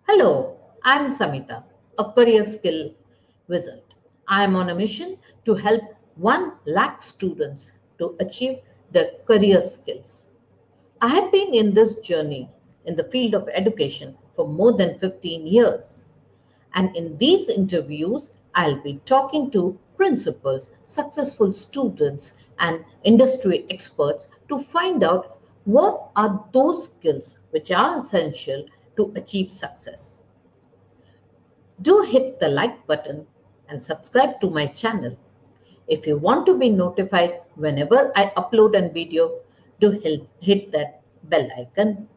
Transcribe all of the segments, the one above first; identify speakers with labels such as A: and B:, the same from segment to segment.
A: Hello, I'm Samita, a career skill wizard. I am on a mission to help 1 lakh students to achieve their career skills. I have been in this journey in the field of education for more than 15 years. And in these interviews, I'll be talking to principals, successful students, and industry experts to find out what are those skills which are essential to achieve success. Do hit the like button and subscribe to my channel. If you want to be notified whenever I upload a video, do hit that bell icon.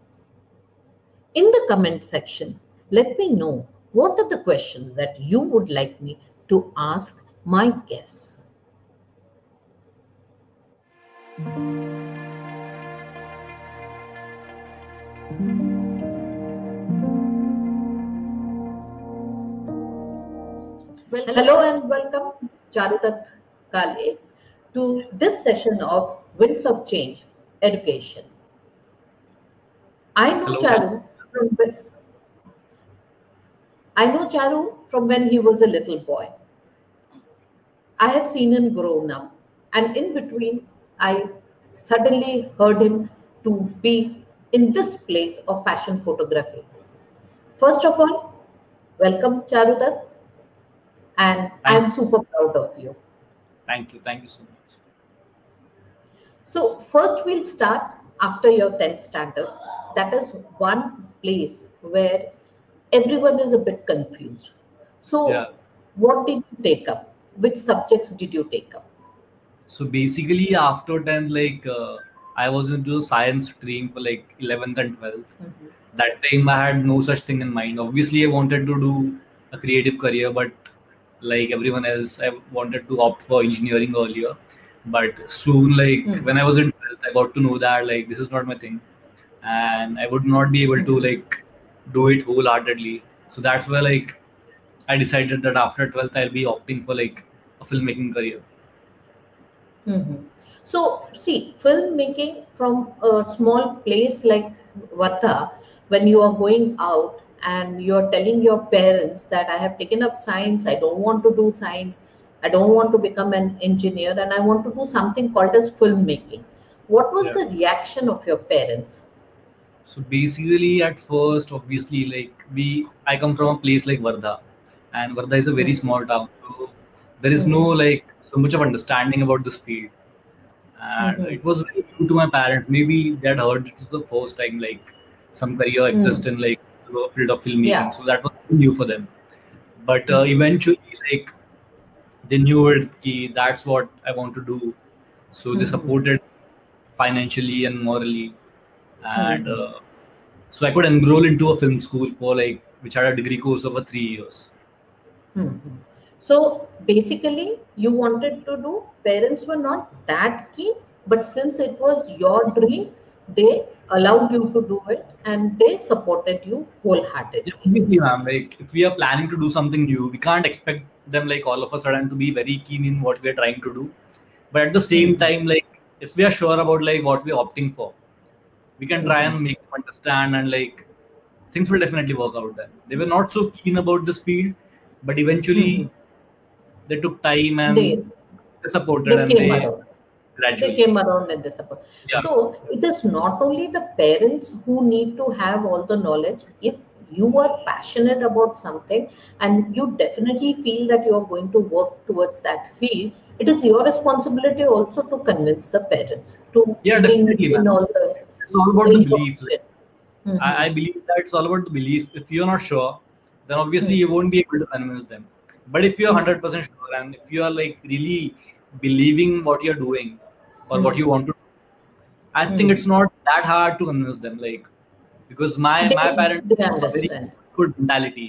A: In the comment section, let me know what are the questions that you would like me to ask my guests. Well, hello and welcome, Charutat Kale, to this session of Winds of Change Education. I know
B: Hello.
A: Charu from when he was a little boy. I have seen him grow now, and in between, I suddenly heard him to be in this place of fashion photography. First of all, welcome Charudat, and
B: Thank
A: I'm super proud of you.
B: thank you. Thank you so much.
A: So first we'll start after your 10th standard. That is one place where everyone is a bit confused.
B: Yeah.
A: So what did you take up? Which subjects did you take up?
B: So basically, after 10th, I was into science stream for like 11th and 12th.
A: Mhm.
B: That time I had no such thing in mind. Obviously, I wanted to do a creative career, but like everyone else, I wanted to opt for engineering earlier. But soon, like
A: Mhm.
B: when I was in 12th, I got to know that like this is not my thing, and I would not be able to
A: Mhm.
B: like do it wholeheartedly. So that's why like I decided that after 12th, I'll be opting for like a filmmaking career.
A: Mhm. So, see, filmmaking from a small place like Vatha, when you are going out and you're telling your parents that I have taken up science, I don't want to do science, I don't want to become an engineer, and I want to do something called as filmmaking. What was
B: Yeah.
A: the reaction of your parents?
B: So basically, at first, obviously, I come from a place like Vardha, and Vardha is a very
A: Mhm.
B: small town, so there is no
A: Mhm.
B: like so much of understanding about this field, and
A: Mhm.
B: it was very new to my parents. Maybe they had heard it for the first time, like some career exists
A: Mhm.
B: in like the field of filmmaking,
A: Yeah.
B: so that was new for them. But
A: Mhm.
B: eventually, like they knew it, that's what I want to do, so they
A: Mhm.
B: supported financially and morally, and
A: Mhm.
B: so I could enroll into a film school for like which had a degree course over 3 years.
A: Mhm. So basically, you wanted to do, parents were not that keen, but since it was your dream, they allowed you to do it and they supported you
B: Yeah,
A: wholeheartedly.
B: obviously, ma'am. Like if we are planning to do something new, we can't expect them like all of a sudden to be very keen in what we are trying to do. But at the same
A: Mhm.
B: time, like if we are sure about like what we're opting for, we can try
A: Mhm.
B: and make them understand and like things will definitely work out then. They were not so keen about this field, but
A: Mhm.
B: eventually they took time
A: They
B: and they supported
A: they
B: and
A: came
B: they
A: around. They
B: gradually.
A: came around and they support.
B: Yeah.
A: So it is not only the parents who need to have all the knowledge. If you are passionate about something and you definitely feel that you are going to work towards that field, it is your responsibility also to convince the parents to
B: Yeah,
A: bring
B: definitely,
A: in
B: man.
A: all the
B: It's all about the belief.
A: information.
B: I
A: Mhm.
B: believe that it's all about the belief. If you're not sure, then obviously
A: Mhm.
B: you won't be able to convince them. But if you're
A: Mhm.
B: 100% sure and if you are like really believing what you're doing or what you
A: Mhm.
B: want to do, I think
A: Mhm.
B: it's not that hard to convince them. Like because my parents
A: They
B: have a very
A: understand.
B: good mentality,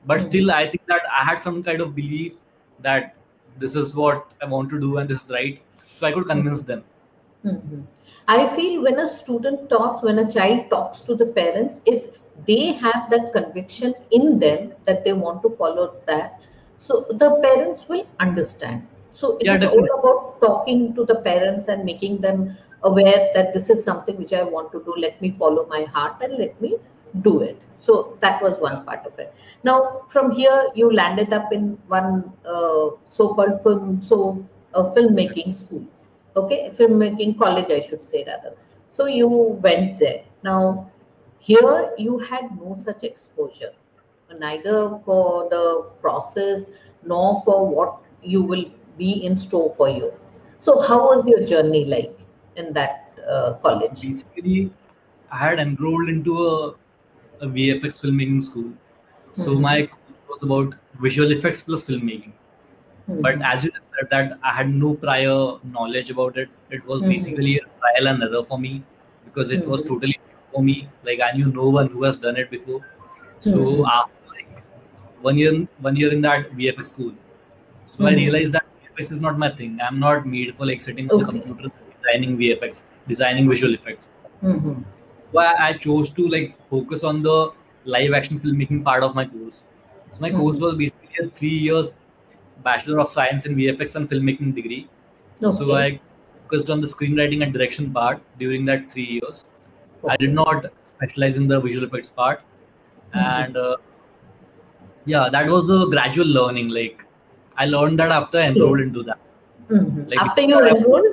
B: but
A: Mhm.
B: still I think that I had some kind of belief that this is what I want to do and this is right, so I could convince
A: Mhm.
B: them.
A: Mhm. I feel when a student talks, when a child talks to the parents, if they have that conviction in them that they want to follow that, so the parents will understand. So it
B: Yeah,
A: is all
B: definitely.
A: about talking to the parents and making them aware that this is something which I want to do. Let me follow my heart and let me do it. So that was
B: Yeah.
A: one part of it. Now, from here, you landed up in one so-called filmmaking school. Okay, filmmaking college, I should say rather. So you went there. Now, here you had no such exposure, neither for the process nor for what you will be in store for you. So, how was your journey like in that
B: So
A: college?
B: basically, I had enrolled into a VFX filmmaking school. So
A: Mm-hmm.
B: my course was about visual effects plus filmmaking. But
A: Mm-hmm.
B: as you just said that I had no prior knowledge about it, it was
A: Mm-hmm.
B: basically a trial and error for me because it was
A: Mm-hmm.
B: totally new for me. Like I knew no one who has done it before. So
A: Mm-hmm.
B: after like 1 year in that VFX school, so I
A: Mm-hmm.
B: realized that VFX is not my thing. I'm not made for like sitting on the
A: Okay.
B: computer designing VFX, designing visual effects.
A: Mm-hmm.
B: Why I chose to like focus on the live action filmmaking part of my course. So my course
A: Mm-hmm.
B: was basically a 3 years Bachelor of Science in VFX and Filmmaking degree. So
A: Okay.
B: I focused on the screenwriting and direction part during that 3 years. I did
A: Okay.
B: not specialize in the visual effects part,
A: Mm-hmm.
B: and yeah, that was a gradual learning. Like I learned that after I enrolled
A: Slow.
B: into that.
A: Mm-hmm.
B: Like
A: After
B: before
A: you
B: that,
A: enrolled,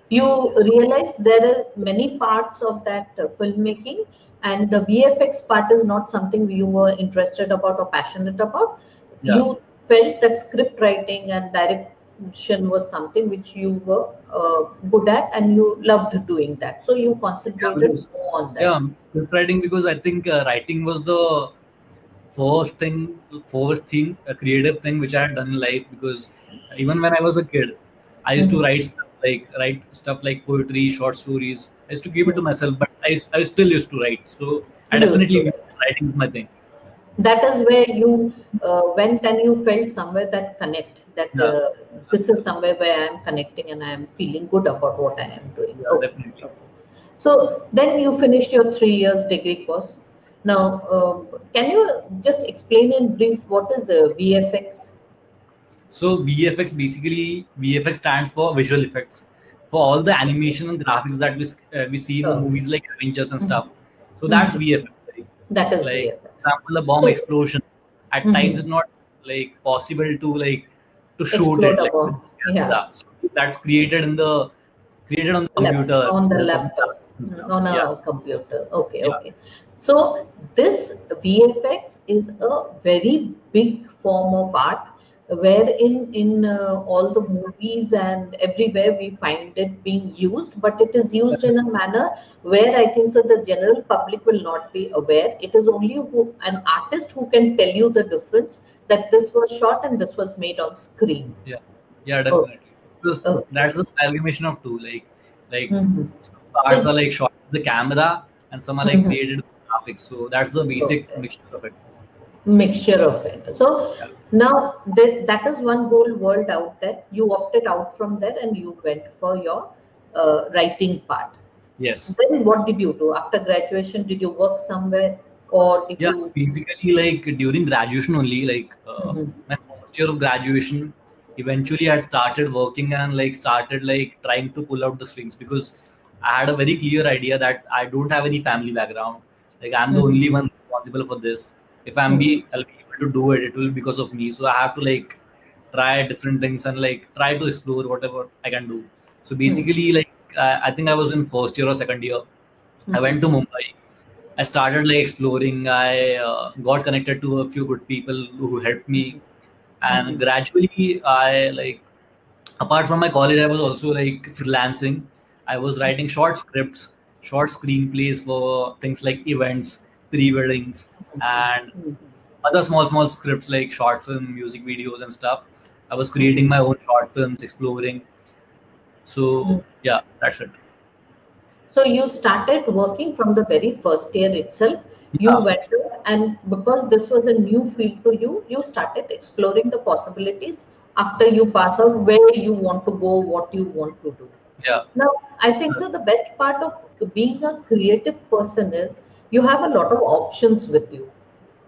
A: you
B: yes,
A: realize there are many parts of that filmmaking, and the VFX part is not something you were interested about or passionate about.
B: yeah.
A: You felt that script writing and direction was something which you were good at, and you loved doing that. So you
B: Yeah,
A: concentrated
B: because
A: more on that.
B: yeah, script writing because I think writing was the first thing, a creative thing which I had done in life. Because even when I was a kid, I used to
A: Mhm.
B: write stuff like poetry, short stories. I used to keep it to
A: Mhm.
B: myself, but I still used to write. So I
A: Used to
B: definitely
A: that.
B: writing is my thing.
A: That is where you went and you felt somewhere that connect, that
B: Yeah,
A: this is somewhere where I am connecting and I am feeling good about what I am doing.
B: yeah,
A: Okay.
B: definitely.
A: Okay. So then you finished your 3 years degree course. Now, can you just explain in brief what is VFX?
B: So VFX stands for visual effects for all the animation and graphics that we see in the
A: Sure.
B: movies like Avengers and
A: Mhm.
B: stuff. So that's
A: Mhm.
B: VFX. Right?
A: That is
B: Like for
A: VFX.
B: example, a bomb
A: So,
B: explosion at times
A: mhm.
B: is not like possible to like to shoot
A: Explode
B: it like with
A: upon. Yeah.
B: camera. So that's created on the computer
A: On the
B: with
A: laptop,
B: and stuff.
A: on
B: Yeah,
A: a computer. Okay,
B: yeah,
A: okay. So this VFX is a very big form of art, wherein in all the movies and everywhere we find it being used, but it is used in a manner where I think so the general public will not be aware. It is only an artist who can tell you the difference, that this was shot and this was made on screen.
B: yeah, yeah,
A: Okay.
B: definitely. Because
A: Okay.
B: that's the amalgamation of two. Like
A: Mm-hmm.
B: some parts
A: So,
B: are like shot with the camera, and some are like
A: mhm.
B: created with graphics. So that's the basic
A: Okay.
B: mixture of it.
A: Mixture of it. So
B: Yeah.
A: now that is one whole world out there. You opted out from there and you went for your writing part.
B: Yes.
A: Then what did you do after graduation? Did you work somewhere or did
B: Yeah.
A: you?
B: Basically, like during graduation only, like
A: Mhm.
B: my first year of graduation, eventually I started working and like started like trying to pull out the strings because I had a very clear idea that I don't have any family background. Like I'm the only
A: Mhm.
B: one responsible for this. If
A: Mhm.
B: I'll be able to do it, it will be because of me. So I have to like try different things and like try to explore whatever I can do. So
A: Mhm.
B: basically, like I think I was in first year or second year. I
A: Mhm.
B: went to Mumbai. I started like exploring. I got connected to a few good people who helped me, and
A: Mhm.
B: gradually, I like apart from my college, I was also like freelancing. I was writing short scripts, short screenplays for things like events, pre-weddings, and
A: Mhm.
B: other small scripts like short film, music videos, and stuff. I was creating
A: Mhm.
B: my own short films, exploring.
A: Mhm.
B: So yeah, that's it.
A: So you started working from the very first year itself. You
B: Yeah,
A: went to, and because this was a new field to you, you started exploring the possibilities after you pass out, where you want to go, what you want to do.
B: yeah,
A: Now, I think so. The best part of being a creative person is you have a lot of options with you.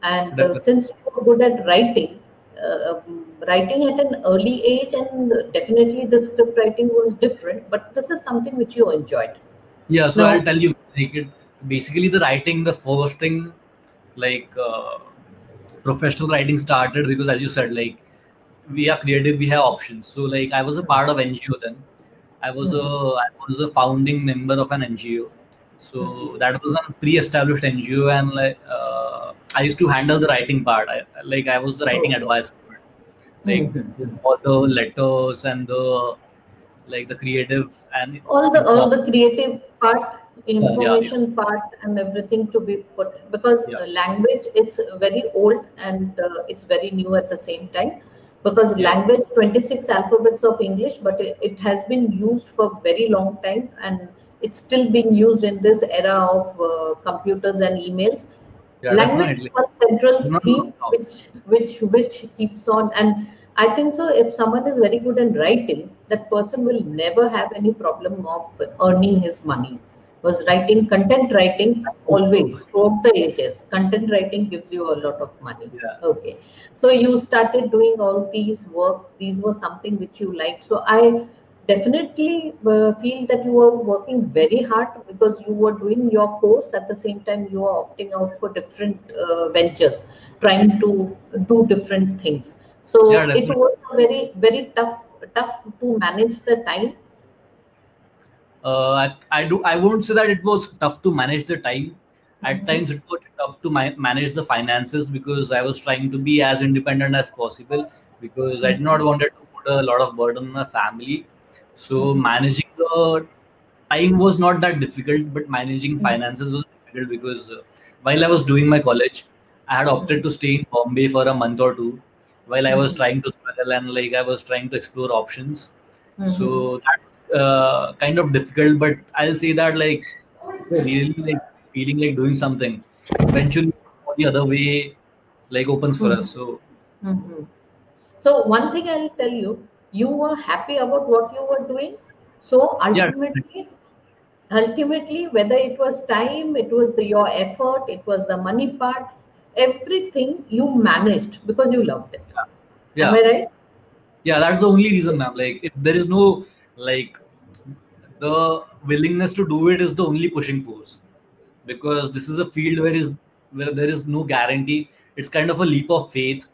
A: And
B: definitely.
A: since you were good at writing, writing at an early age, and definitely the script writing was different, but this is something which you enjoyed.
B: Yeah, so I'll
A: Now,
B: tell you, like it basically the writing, the first thing, like professional writing started because, as you said, like we are creative, we have options. So like I was a part of NGO then. I was a founding member of an NGO. So that was a pre-established NGO, and like I used to handle the writing part. I was the writing
A: Okay.
B: advisor, like all the letters and the creative and
A: All
B: inform.
A: the creative part,
B: Yeah, yeah,
A: information part, and everything to be put, because
B: yeah,
A: language, it's very old, and it's very new at the same time, because
B: yes,
A: language 26 alphabets of English, but it has been used for very long time, and it's still being used in this era of computers and emails.
B: yeah,
A: Language is
B: definitely.
A: one central
B: No, no, no,
A: theme
B: no.
A: which keeps on. And I think so, if someone is very good in writing, that person will never have any problem of earning his money, because writing, content writing,
B: True, true.
A: always throughout the ages, content writing gives you a lot of money.
B: Yeah.
A: Okay, so you started doing all these works, these were something which you liked. So I definitely feel that you were working very hard, because you were doing your course at the same time you were opting out for different ventures, trying to do different things.
B: Yeah,
A: So it
B: definitely.
A: was a very very tough to manage the time.
B: I won't say that it was tough to manage the time. At
A: Mhm.
B: times, it was tough to manage the finances because I was trying to be as independent as possible because I did not
A: Mhm.
B: wanted to put a lot of burden on my family. So
A: Mhm.
B: managing the time was not that difficult, but managing
A: Mhm.
B: finances was difficult because while I was doing my college, I had opted
A: Mhm.
B: to stay in Bombay for a month or two while I was
A: Mhm.
B: trying to struggle and like I was trying to explore options.
A: Mhm.
B: So that kind of difficult, but I'll say that like really like feeling like doing something, eventually the other way like opens for us.
A: Mhm.
B: So
A: Mhm. So one thing I'll tell you, you were happy about what you were doing. So
B: yeah,
A: ultimately, whether it was time, it was your effort, it was the money part, everything you managed because you loved it. Am
B: yeah,
A: I right?
B: yeah. That's the only reason, ma'am. Like if there is no like the willingness to do it is the only pushing force because this is a field where there is no guarantee. It's kind of a leap of faith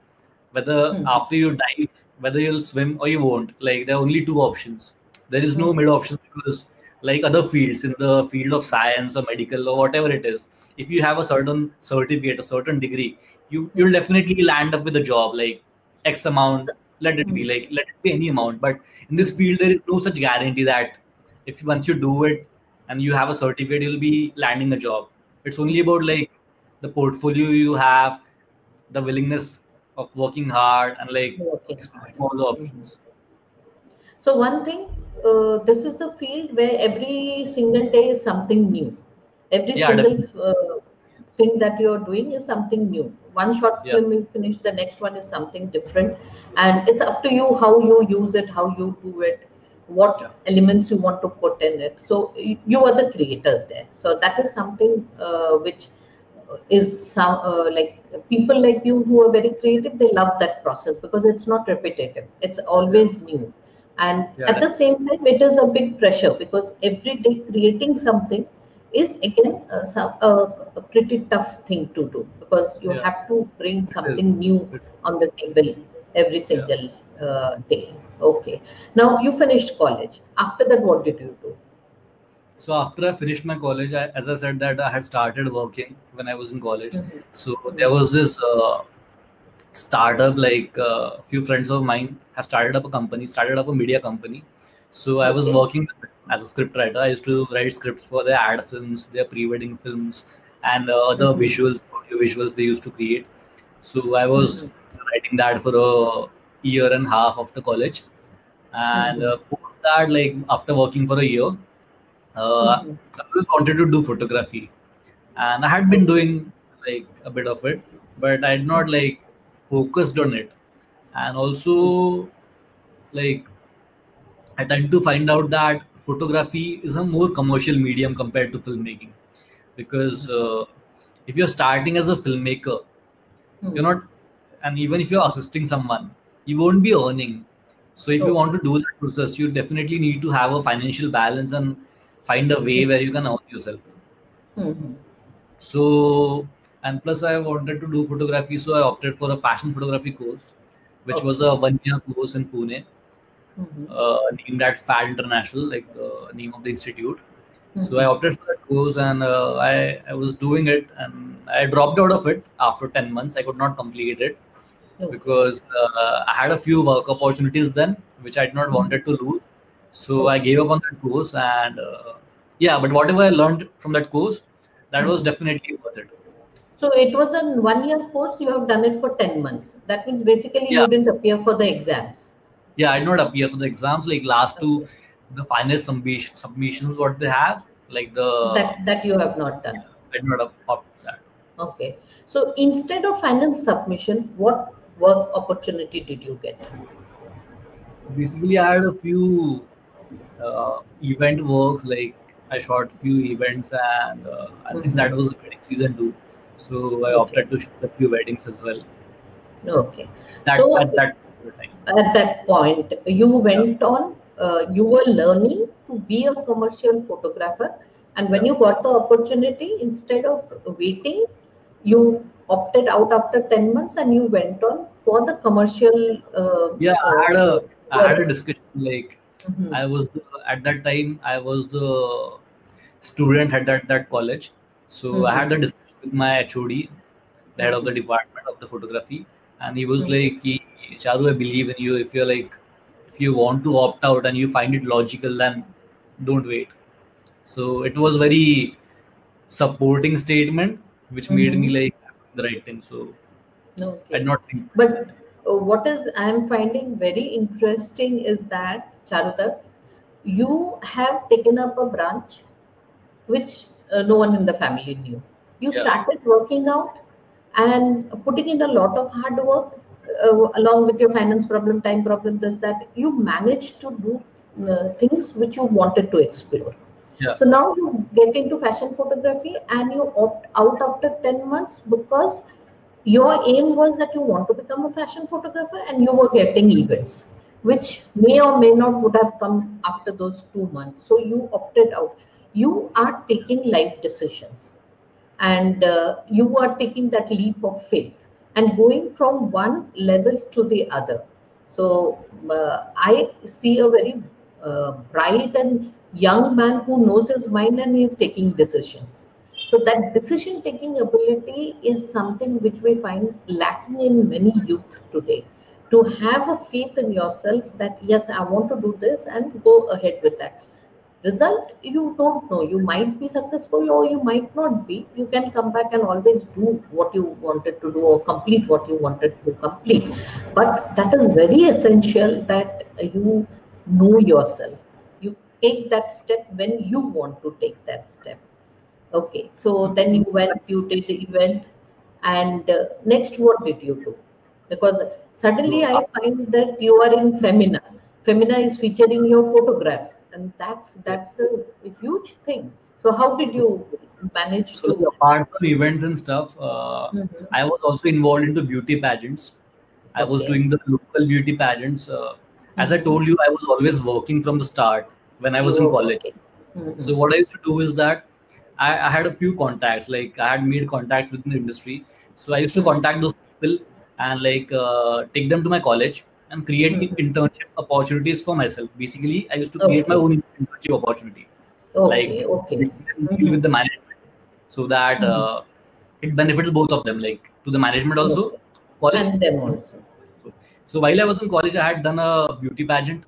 B: whether
A: Mhm.
B: after you dive, whether you'll swim or you won't. Like there are only two options. There is no
A: Mhm.
B: mid option because like other fields in the field of science or medical or whatever it is, if you have a certain certificate, a certain degree, you'll
A: Mhm.
B: definitely land up with a job like X amount.
A: So,
B: Let it be
A: mhm.
B: like let it be any amount. But in this
A: Mhm.
B: field, there is no such guarantee that if once you do it and you have a certificate, you'll be landing a job. It's only about like the portfolio you have, the willingness of working hard and like
A: Working hard.
B: exploring all the
A: Mhm.
B: options.
A: So one thing, this is a field where every single day is something new. Every
B: Yeah,
A: single
B: definitely.
A: thing that you're doing is something new. One short
B: Yeah,
A: film you finish, the next one is something different, and it's up to you how you use it, how you do it,
B: yeah,
A: what elements you want to put in it. So you are the creator there. So that is something which is some like people like you who are very creative, they love that process because it's not repetitive, it's
B: yeah,
A: always new. And
B: yeah,
A: at the same time it is a big pressure, because every day creating something is again a pretty tough thing to do, because you
B: yeah.
A: have to bring
B: It is.
A: something new
B: It,
A: on the table every
B: yeah.
A: single day. Okay, now you finished college. After that, what did you do?
B: So after I finished my college, as I said that I had started working when I was in college.
A: Mhm.
B: So there
A: Mhm.
B: was this startup like a few friends of mine have started up a company, started up a media company. So I was
A: Okay.
B: working with them as a script writer. I used to write scripts for their ad films, their pre-wedding films, and other
A: Mhm.
B: visuals, audio visuals they used to create. So I was
A: Mhm.
B: writing that for a year and a half after college, and
A: Mhm.
B: post that, like after working for a year,
A: Mhm.
B: I always wanted to do photography, and I had been
A: Okay.
B: doing like a bit of it, but I had not like focused on it. And also, like I tend to find out that photography is a more commercial medium compared to filmmaking because if you're starting as a filmmaker, you're
A: Mhm.
B: not, and even if you're assisting someone, you won't be earning. So if you want
A: Okay.
B: to do that process, you definitely need to have a financial balance and find a way where you can earn yourself.
A: Mhm.
B: So And plus I wanted to do photography, so I opted for a fashion photography course, which was
A: Okay.
B: a 1 year course in Pune,
A: Mhm.
B: named at FAD International, like the name of the institute. So I
A: Mhm.
B: opted for that course, and I was doing it, and I dropped out of it after 10 months. I could not complete it
A: Okay.
B: because I had a few work opportunities then, which I did not
A: Mhm.
B: wanted to lose. So I
A: Okay.
B: gave up on that course, and yeah, but whatever I learned from that course, that was
A: Mhm.
B: definitely worth it.
A: So it was a 1 year course. You have done it for 10 months. That means basically
B: Yeah,
A: you didn't appear for the exams.
B: yeah, I did not appear for the exams. Like last two,
A: Okay.
B: the final submissions, what they have, like the
A: That you have not done.
B: I did not opt for that.
A: Okay. So instead of final submission, what work opportunity did you get?
B: So basically, I had a few event works. Like I shot few events, and I think
A: Mhm.
B: that was a wedding season too. So I
A: Okay.
B: opted to shoot a few weddings as well.
A: Okay.
B: That
A: So
B: at that time.
A: at that point, you
B: Yeah,
A: went on, you were learning to be a commercial photographer. And when
B: yeah,
A: you got the opportunity, instead of waiting, you opted out after 10 months and you went on for the commercial
B: yeah. I had a
A: work.
B: discussion. Like
A: Mhm.
B: I was at that time. I was the student at that college. So I had the
A: Mhm.
B: discussion with my HOD, the head of the
A: Mhm.
B: department of the photography, and he was
A: Mhm.
B: like, "Ki, Charu, I believe in you. If you're like, if you want to opt out and you find it logical, then don't wait." So it was very supporting statement, which made me
A: Mhm.
B: like the right thing. So I did
A: Okay.
B: not think.
A: But what is I'm finding very interesting is that, Charuta, you have taken up a branch which no one in the family knew. You
B: Yeah,
A: started working out and putting in a lot of hard work along with your finance problem, time problem, this, that. You managed to do things which you wanted to explore.
B: yeah,
A: So now you get into fashion photography and you opt out after 10 months because your aim was that you want to become a fashion photographer and you were getting events which may or may not would have come after those 2 months, so you opted out. You are taking life decisions, and you are taking that leap of faith and going from one level to the other. So I see a very bright and young man who knows his mind and he is taking decisions. So that decision taking ability is something which we find lacking in many youth today. To have a faith in yourself that yes, I want to do this and go ahead with that. Result, you don't know. You might be successful or you might not be. You can come back and always do what you wanted to do or complete what you wanted to complete. But that is very essential that you know yourself. You take that step when you want to take that step. Okay, so then you went, you did the event, and next what did you do? Because suddenly
B: so
A: I find that you are in Femina. Femina is featuring your photographs, and
B: yeah.
A: that's a huge thing. So how did you manage
B: So like,
A: to?
B: apart from events and stuff,
A: Mhm.
B: I was also involved into beauty pageants. I was
A: Okay.
B: doing the local beauty pageants. As I
A: Hmm.
B: told you, I was always working from the start when I
A: You
B: was in
A: were
B: college.
A: working. Hmm.
B: So what I used to do is that I had a few contacts. Like I had made contacts within the industry. So I used to
A: Hmm.
B: contact those people and like take them to my college and create
A: Hmm.
B: internship opportunities for myself. Basically, I used to create my
A: Okay.
B: own internship opportunity,
A: Okay.
B: like
A: Okay.
B: deal
A: Hmm.
B: with the management, so that
A: Hmm.
B: it benefits both of them, like to the management also,
A: Okay.
B: college.
A: And them also.
B: So, so while I was in college, I had done a beauty pageant,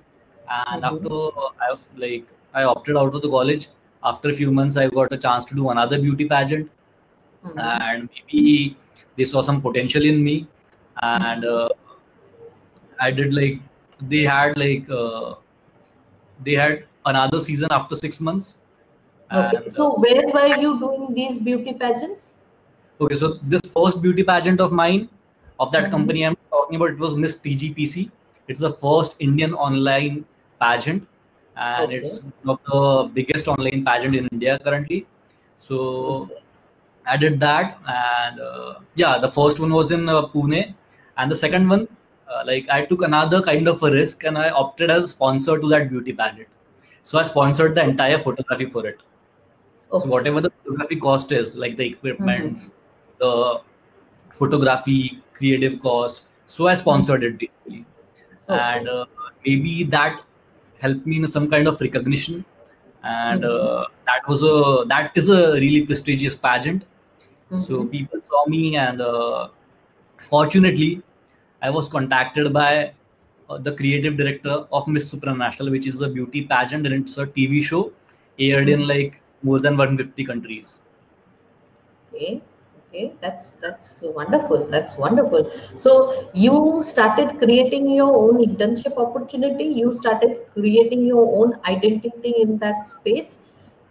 B: and after
A: Hmm.
B: I opted out of the college. After a few months, I got a chance to do another beauty pageant,
A: Hmm.
B: and maybe they saw some potential in me, and
A: Hmm.
B: I did like they had like they had another season after 6 months,
A: Okay.
B: and
A: So where were you doing these beauty pageants?
B: okay, so this first beauty pageant of mine, of that
A: Hmm.
B: company I'm talking about, it was Miss TGPC. It's the first Indian online pageant, and
A: Okay.
B: it's one of the biggest online pageant in India currently. So
A: Okay.
B: I did that, and yeah, the first one was in Pune, and the second
A: Mhm.
B: one, like I took another kind of a risk, and I opted as sponsor to that beauty pageant. So I sponsored the entire photography for it. So
A: Okay.
B: whatever the photography cost is, like the
A: Hmm.
B: equipments, the photography creative cost. So I sponsored it basically, and
A: Okay.
B: maybe that helped me in some kind of recognition. And
A: Mm-hmm.
B: that is a really prestigious pageant. So
A: Mm-hmm.
B: people saw me, and fortunately, I was contacted by the creative director of Miss Supranational, which is a beauty pageant, and it's a TV show aired in
A: Mm-hmm.
B: like more than 150 countries.
A: Okay, okay, that's wonderful. That's wonderful. So you started creating your own internship opportunity. You started creating your own identity in that space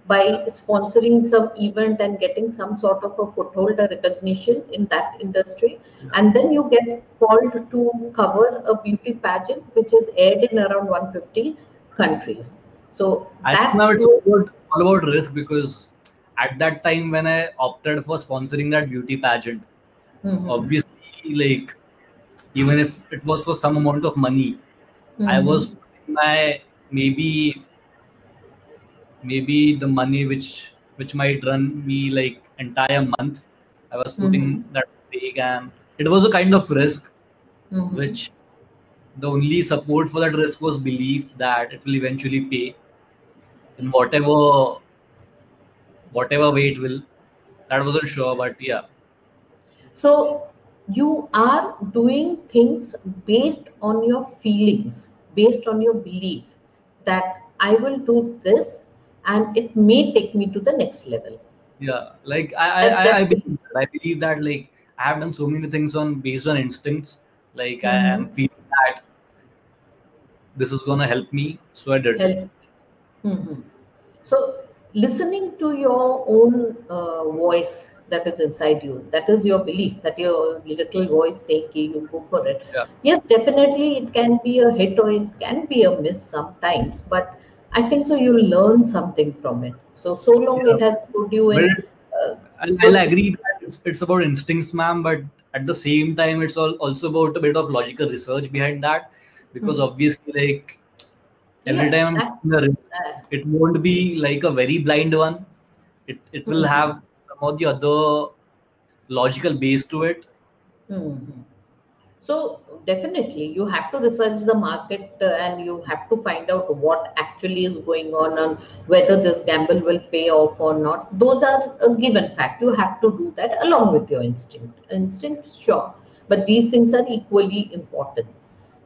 A: by sponsoring some event and getting some sort of a foothold or recognition in that industry.
B: Yeah.
A: And then you get called to cover a beauty pageant which is aired in around 150 countries. So
B: I think
A: that
B: now it's
A: was.
B: all about risk, because at that time when I opted for sponsoring that beauty pageant,
A: Mhm.
B: obviously, like, even if it was for some amount of money, I was
A: Mhm.
B: putting my maybe maybe the money which might run me like entire month. I was putting
A: Mhm.
B: that stake, and it was a kind of risk,
A: Mhm.
B: which the only support for that risk was belief that it will eventually pay in whatever way it will. That wasn't sure, but yeah.
A: So you are doing things based on your feelings, based on your belief that I will do this and it may take me to the next level.
B: Yeah, like I, I,
A: That
B: I I
A: that's it.
B: believe that. I believe that, like, I have done so many things on based on instincts. Like, I am
A: Mm-hmm.
B: feeling that this is gonna help me, so I did it.
A: Help. Mm-hmm. So listening to your own voice that is inside you, that is your belief, that your little voice saying, "Okay, you go for it."
B: Yeah,
A: Yes, definitely, it can be a hit or it can be a miss sometimes, but I think so. You learn something from it. So long
B: yeah.
A: it has put you
B: But
A: in
B: I'll
A: good.
B: agree that it's about instincts, ma'am. But at the same time, it's also about a bit of logical research behind that, because
A: Mhm.
B: obviously, like, every
A: Yeah,
B: time I'm
A: that.
B: taking a risk,
A: Uh,
B: it won't be like a very blind one. It will
A: mhm.
B: have some of the other logical base to it.
A: Mhm. So definitely, you have to research the market and you have to find out what actually is going on and whether this gamble will pay off or not. Those are a given fact. You have to do that along with your instinct. Instinct, sure, but these things are equally important.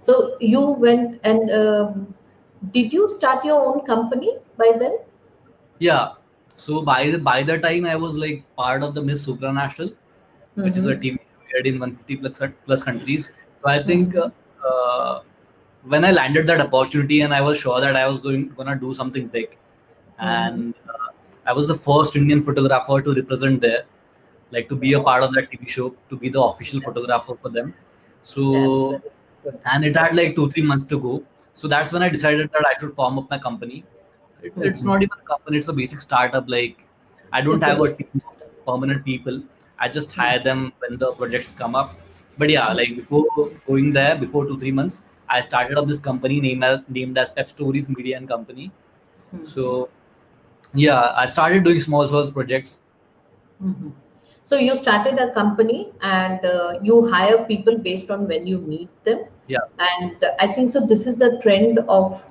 A: So you went and did you start your own company by then?
B: Yeah. So by the time I was like part of the Miss Supranational, which is a
A: Mm-hmm.
B: TV show aired in 150 plus countries. So I think
A: Mm-hmm.
B: uh, when I landed that opportunity, and I was sure that I was gonna do something big,
A: Mm-hmm.
B: and I was the first Indian photographer to represent there, like to be a
A: Wow,
B: part of that TV show, to be the official
A: that's
B: photographer for them.
A: that's
B: So,
A: very good.
B: and it had like 2-3 months to go. So that's when I decided that I should form up my company. It's
A: Mm-hmm.
B: not even a company; it's a basic startup. Like, I don't
A: It's a
B: have a
A: basic
B: team of
A: startup.
B: permanent people. I just
A: Mm-hmm.
B: hire them when the projects come up. But yeah, like before going there, before 2-3 months, I started up this company named as Pep Stories Media and Company.
A: Mm-hmm.
B: So yeah, I started doing small projects.
A: Mhm. So you started a company and you hire people based on when you need them.
B: Yeah,
A: And I think so. This is the trend of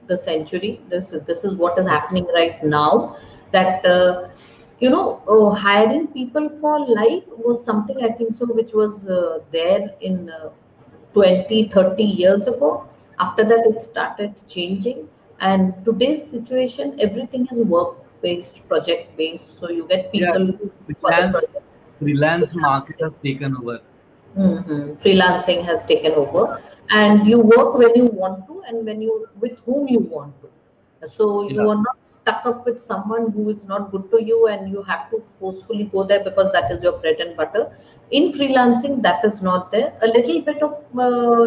A: the century. This is what is
B: yeah,
A: happening right now. That hiring people for life was something I think so, which was there in 20, 30 years ago. After that, it started changing. And today's situation, everything is work based, project based. So you get
B: yeah.
A: people for the
B: Freelance,
A: project.
B: freelance market
A: Freelancing.
B: has taken over.
A: Freelancing has taken over, and you work when you want to and when you with whom you want to. So you
B: Yeah,
A: are not stuck up with someone who is not good to you, and you have to forcefully go there because that is your bread and butter. In freelancing, that is not there. A little bit of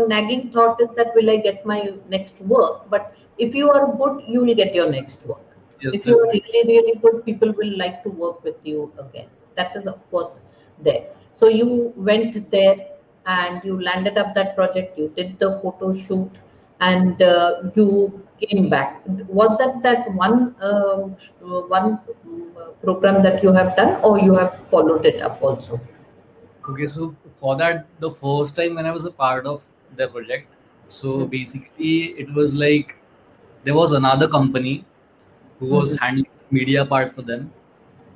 A: nagging thought is that will I get my next work? But if you are good, you will get your next work.
B: yes,
A: If you are
B: definitely.
A: really, really good, people will like to work with you again. That is, of course, there. So you went there and you landed up that project. You did the photo shoot, and you came back. Was that one program that you have done, or you have followed it up also?
B: Okay, so for that, the first time when I was a part of the project, so
A: Mm,
B: basically it was like there was another company who was
A: mm,
B: handling media part for them.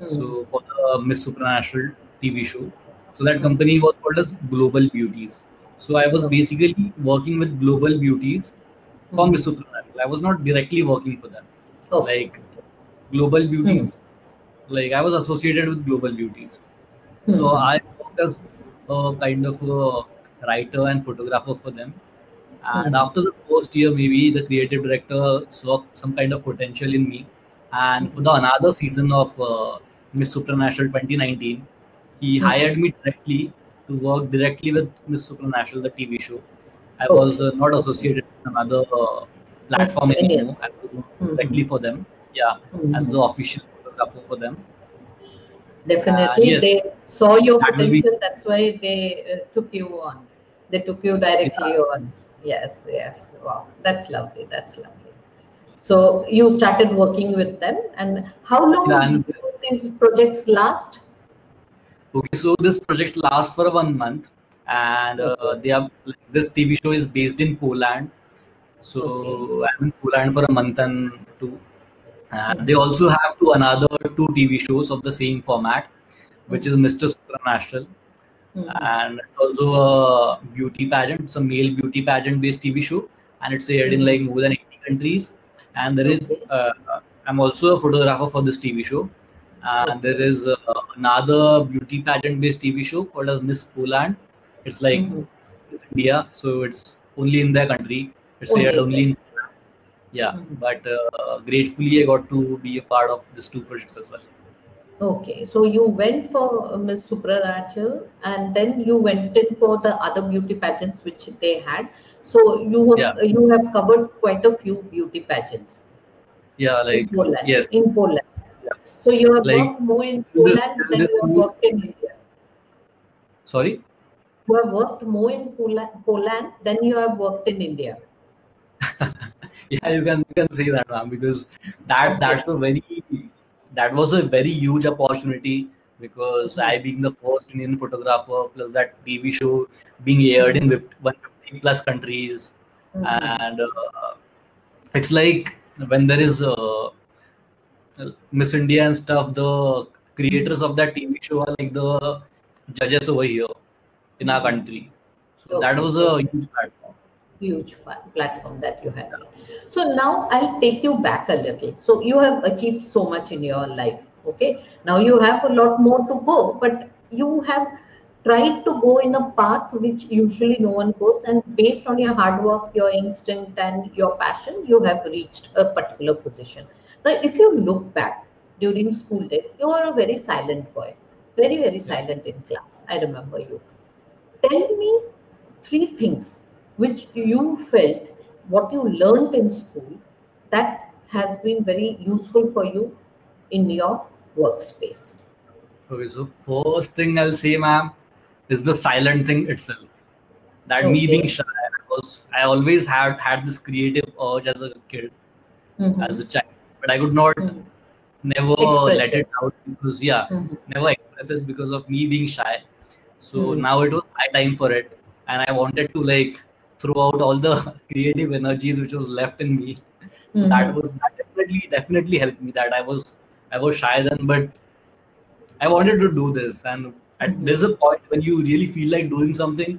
A: mm,
B: So for the Miss Supranational TV show, so that
A: mm.
B: company was called as Global Beauties. So I was
A: Okay.
B: basically working with Global Beauties for Miss
A: Mm.
B: Supranational. I was not directly working for them.
A: Okay.
B: Like Global
A: Mm,
B: Beauties, like I was associated with Global Beauties. So
A: mm,
B: I worked as a kind of a writer and photographer for them. And
A: mm,
B: after the first year, maybe the creative director saw some kind of potential in me. And for the
A: mm,
B: another season of Miss Supranational 2019, he
A: mm.
B: hired me directly to work directly with Miss Supranational, the TV show. I was
A: Okay.
B: not
A: Okay.
B: associated with another platform
A: Okay. Any
B: anymore.
A: other?
B: I was working
A: Mm-hmm.
B: directly for them. Yeah, as
A: Mm-hmm.
B: the official photographer for them. And
A: Definitely,
B: yes,
A: they saw your
B: that will be.
A: potential. That's why they took you on. They took you directly
B: Yeah,
A: on. Yes, yes. Wow, that's lovely. That's lovely. So you started working with them, and how
B: yeah,
A: long
B: and
A: do these projects last?
B: okay, so this project lasts for 1 month, and
A: Okay.
B: they are like, this TV show is based in Poland.
A: Okay.
B: So I'm in Poland for a month and two. And they
A: Mm-hmm.
B: also have another two TV shows of the same format, which is
A: Mm-hmm.
B: Mr. Supranational,
A: Mm-hmm.
B: and it's also a beauty pageant. It's a male beauty pageant based TV show, and it's aired in
A: Mm-hmm.
B: like more than 80 countries. And there is,
A: Okay.
B: I'm also a photographer for this TV show, and there
A: Okay.
B: is another beauty pageant based TV show called as Miss Poland. It's like
A: Mm-hmm.
B: Miss India, so it's only in their country. It's aired
A: Only
B: only
A: that.
B: in, yeah.
A: Mm-hmm.
B: But gratefully, I got to be a part of these two projects as well.
A: Okay, so you went for Miss Suprarachal, and then you went in for the other beauty pageants which they had. So
B: Yeah,
A: you have covered quite a few beauty pageants
B: yeah,
A: in
B: like
A: Poland.
B: yes,
A: In Poland,
B: yeah.
A: so you have
B: Like
A: worked more in
B: till this,
A: Poland
B: till
A: than
B: this
A: you have
B: only,
A: worked in India.
B: sorry.
A: You have worked more in Poland than you have worked in India.
B: Yeah, you can say that, ma'am, because that
A: Okay.
B: that's a very that was a very huge opportunity because
A: Mhm.
B: I being the first Indian photographer plus that TV show being aired in
A: Mhm.
B: 150 plus countries,
A: Mhm.
B: and it's like when there is Miss India and stuff, the creators of that TV show are like the judges over here in our
A: Mhm.
B: country. So that
A: Okay.
B: was a
A: Okay.
B: huge platform.
A: Huge platform that you had. So now I'll take you back a little. So you have achieved so much in your life. Okay. Now you have a lot more to go, but you have tried to go in a path which usually no one goes. And based on your hard work, your instinct, and your passion, you have reached a particular position. Now, if you look back during school days, you were a very silent boy, very, very
B: Yeah.
A: silent in class. I remember you. Tell me three things which you felt what you learned in school that has been very useful for you in your workspace.
B: Okay, so first thing I'll say, ma'am, is the silent thing itself. That me being
A: Okay.
B: shy, I always had this creative urge as a kid, as
A: Mm-hmm.
B: a child, but I could not
A: Mm-hmm.
B: never
A: Express
B: let
A: it.
B: it out because yeah,
A: Mm-hmm.
B: never express it because of me being shy. So
A: Mm-hmm.
B: now it was my time for it, and I wanted to like throw out all the creative energies which was left in me. So
A: Mm-hmm.
B: that definitely helped me. That I was shy then, but I wanted to do this, and
A: Mm-hmm.
B: there's a point when you really feel like doing something,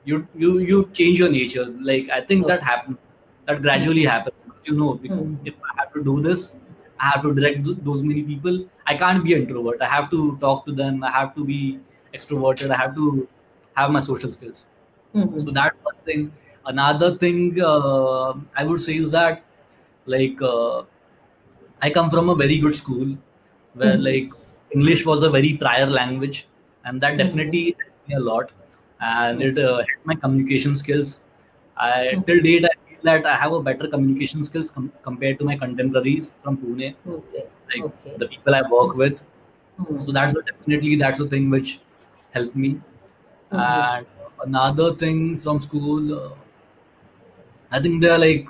B: you change your nature. Like I think that
A: Okay.
B: happened, that gradually
A: Mm-hmm.
B: happened.
A: Mm-hmm.
B: If I have to do this, I have to direct those many people. I can't be an introvert. I have to talk to them. I have to be extroverted. I have to have my social skills. So
A: Mm-hmm.
B: that's one thing. Another thing I would say is that like I come from a very good school where
A: Mm-hmm.
B: like English was a very prior language, and that
A: Mm-hmm.
B: definitely helped me a lot, and it
A: Mm-hmm.
B: helped my communication skills. I till
A: Mm-hmm.
B: date I feel that I have a better communication skills compared to my contemporaries from Pune,
A: Okay.
B: like
A: Okay.
B: the people I work with.
A: Mm-hmm.
B: So that's the thing which helped me.
A: Mm-hmm.
B: And another thing from school, I think they're like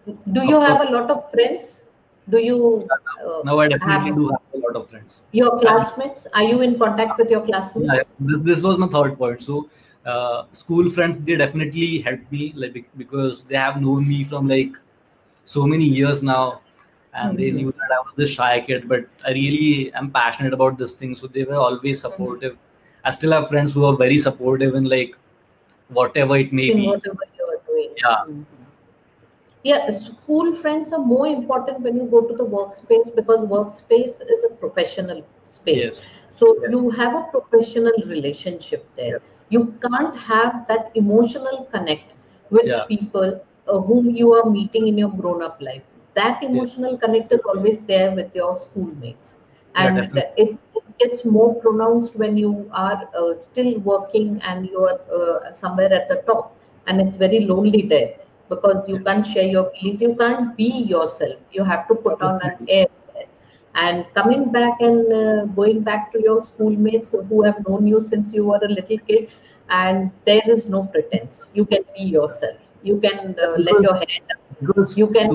A: Do
B: Of
A: you
B: course,
A: have a lot of friends? Do you
B: now I definitely
A: have
B: do have a lot of friends.
A: your
B: And
A: classmates? Are you in contact with your
B: yeah,
A: classmates?
B: this was my third point. So, school friends, they definitely helped me, like because they have known me from like so many years now, and they
A: Mhm.
B: knew that I was this shy kid, but I really am passionate about this thing. So they were always
A: Mhm.
B: supportive. I still have friends who are very supportive in like whatever it may
A: In
B: be.
A: whatever you are doing.
B: Yeah.
A: Mhm. Yeah, school friends are more important when you go to the workspace because workspace is a professional space.
B: Yes.
A: So
B: Yes.
A: you have a professional relationship there.
B: Yes.
A: You can't have that emotional connect with
B: Yeah.
A: people whom you are meeting in your grown up life. That
B: Yes.
A: emotional connect is always there with your schoolmates.
B: Yeah.
A: And
B: Definitely.
A: it gets more pronounced when you are still working and you are somewhere at the top and it's very lonely there because you
B: Yes.
A: can't share your feelings, you can't be yourself, you have to put on an
B: Definitely.
A: air there. And coming back and going back to your schoolmates who have known you since you were a little kid, and there is no pretense, you can be yourself, you can
B: Yeah,
A: let your hair down,
B: because
A: you can,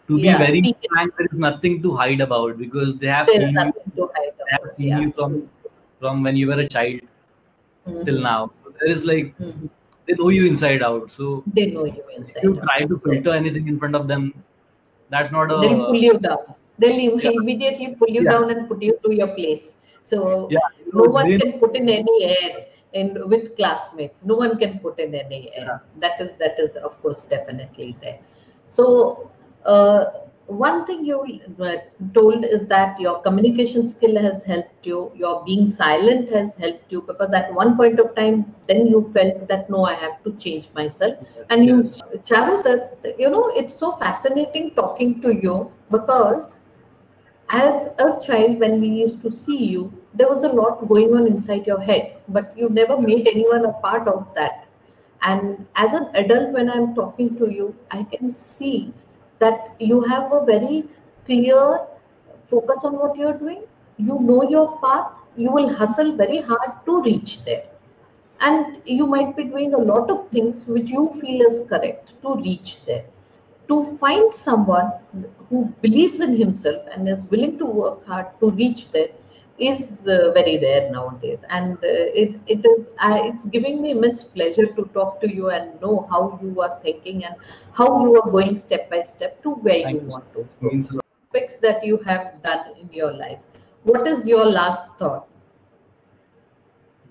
B: to be
A: yeah,
B: very
A: speak it.
B: frank, there is nothing to hide about because
A: There's nothing to hide
B: they have
A: about,
B: seen
A: yeah.
B: you from when you were a child till
A: Hmm.
B: now. So there is like
A: Hmm.
B: they know you inside out. So
A: They know you
B: if you
A: inside out,
B: try to
A: so
B: filter anything in front of them, that's not
A: they'll pull
B: a
A: you down. They'll
B: yeah,
A: immediately pull you
B: yeah,
A: down and put you to your place. So
B: yeah.
A: no one
B: They
A: can put in any air in with classmates. No one can put in any air.
B: yeah,
A: That is of course definitely there. So uh, one thing you told is that your communication skill has helped you. Your being silent has helped you because at one point of time, then you felt that no, I have to change myself,
B: yes,
A: and you,
B: yes,
A: Charu, that it's so fascinating talking to you because as a child, when we used to see you, there was a lot going on inside your head, but you never
B: yeah,
A: made anyone a part of that. And as an adult, when I'm talking to you, I can see that you have a very clear focus on what you're doing. You know your path, you will hustle very hard to reach there, and you might be doing a lot of things which you feel is correct to reach there. To find someone who believes in himself and is willing to work hard to reach there is very rare nowadays, and it's giving me immense pleasure to talk to you and know how you are thinking and how you are going step by step to where you
B: thank you so
A: want to
B: much. It
A: go.
B: means a lot.
A: Aspects that you have done in your life, what is your last thought?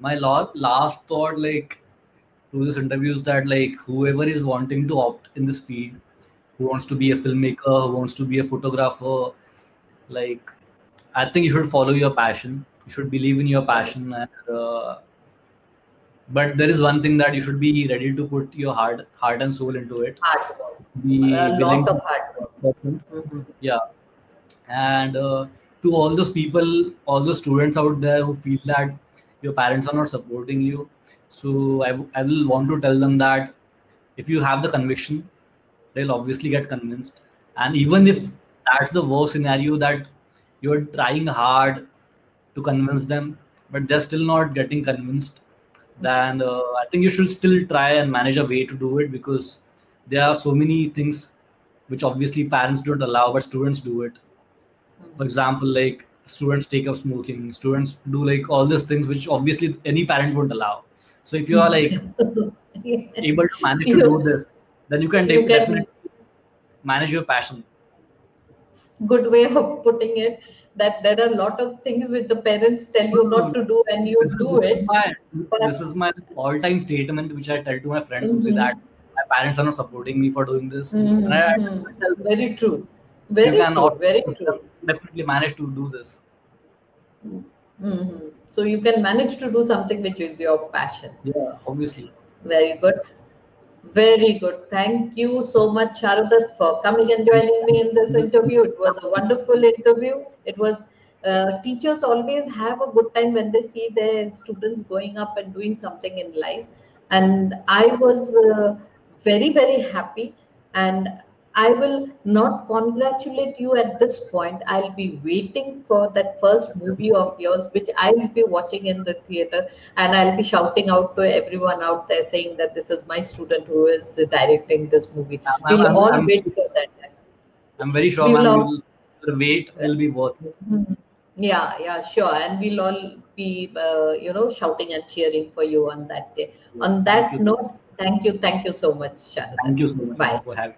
B: My last thought, like to this interview, is that like whoever is wanting to opt in this field, who wants to be a filmmaker, who wants to be a photographer, like I think you should follow your passion. You should believe in your
A: Correct.
B: passion, and but there is one thing that you should be ready to put your heart and soul into it.
A: Hard work,
B: Be
A: a
B: willing
A: lot
B: to
A: of hard work.
B: person.
A: Mhm.
B: Yeah, and to all those people, all those students out there who feel that your parents are not supporting you, so I will want to tell them that if you have the conviction, they'll obviously get convinced. And even if that's the worst scenario, that you're trying hard to convince them, but they're still not getting convinced, then I think you should still try and manage a way to do it, because there are so many things which obviously parents don't allow, but students do it. For example, like students take up smoking, students do like all these things which obviously any parent won't allow. So if you are like able to manage to do
A: you
B: this, then you can
A: you can,
B: definitely manage your passion.
A: good way of putting it, that there are a lot of things which the parents tell
B: No,
A: you
B: no,
A: not
B: no.
A: to do and you do
B: This is
A: it,
B: my
A: but
B: all-time statement which I tell to my friends who say that
A: mhm,
B: my parents are not supporting me for doing this, and I
A: mhm,
B: tell them
A: very true,
B: you
A: very
B: can
A: true,
B: all
A: very
B: of them
A: true.
B: definitely manage to do this.
A: So you can manage to do something which is your passion.
B: Yeah, obviously.
A: Very good. Very good. Thank you so much, Sharudat, for coming and joining me in this interview. It was a wonderful interview. It was teachers always have a good time when they see their students going up and doing something in life, and I was very very happy. And I will not congratulate you at this point. I'll be waiting for that first movie of yours, which I will be watching in the theater, and I'll be shouting out to everyone out there saying that this is my student who is directing this movie.
B: I'm,
A: We'll
B: I'm,
A: all
B: I'm,
A: wait for that.
B: I'm very sure,
A: We will
B: ma'am.
A: all,
B: The wait will be worth it.
A: yeah, yeah, sure, and we'll all be, shouting and cheering for you on that day. On
B: Thank
A: that
B: you.
A: note, thank you so much,
B: Thank
A: Sharada.
B: you so much,
A: Bye.
B: ma'am, for having.